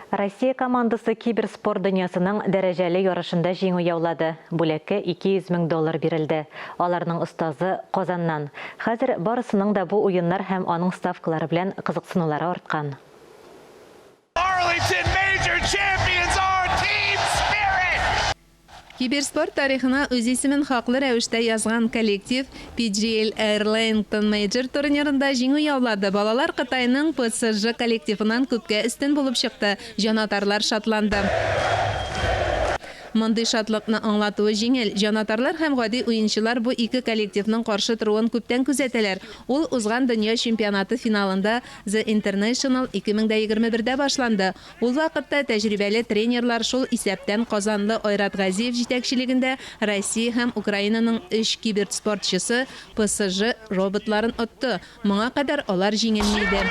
Россия командасы киберспорт дөньясының дәрәҗәле ярышында җиңү яулады. Бүлеккә $200,000 бирелде. Аларның остазы Казаннан. Хәзер барысының да бу уеннар һәм аның ставкалары белән кызыксынулары арткан. Киберспорт тарихына үз исемен хаклы рәвештә язган коллектив PGL Airlington Major турнирында җиңү яулады. Балалар Кытайның PSG коллективынан күпкә өстен булып чыкты. Җанатарлар шатланды. Мондый шатлыкны аңлатуы җиңел. Җанатарлар һәм гади уенчылар бу ике коллективның каршы торуын күптән күзәтәләр. Ул узган дөнья чемпионаты финалында The International 2021дә башланды. Ул вакытта тәҗрибәле тренерлар шул исәптән Казанлы Айрат Газиев җитәкчелегендә Россия һәм Украинаның 3 киберспортчысы PSG роботларын отты. Моңа кадәр алар җиңелми иде.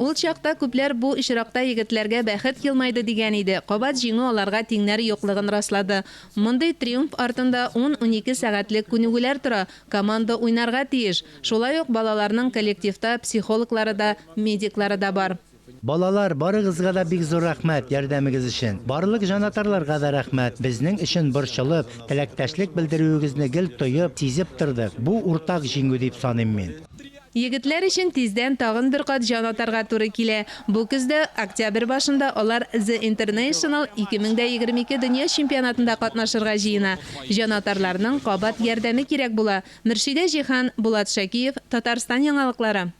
Ул чакта күпләр бу ишракта егетләргә бәхет елмайды дигән иде. Кабат җиңү аларга тиңнәр юклыгын раслады. Мондый триумф артында 10-12 сәгатьлек күнегүләр тора. Команда уйнарга тиеш. Шулай ук балаларның коллективта психологлары да, медиклары да бар. Балалар, барыгызга да бик зур рәхмәт ярдәмегез өчен. Барлык җанатарларга да рәхмәт. Безнең өчен борчылып, теләктәшлек белдерүегезне гел тоеп, сизеп тордык. Бу уртак җиңү дип саныйм мин. Егетләр өчен тиздән тагын бер кат җан атарга туры килә. Бу көздә октябрь башында алар The International 2022 дөнья чемпионатында катнашырга җыена. Җан атарларның кабат ярдәме кирәк була. Мөршидә Җихан, Булат Шакиев, Татарстан яңалыклары.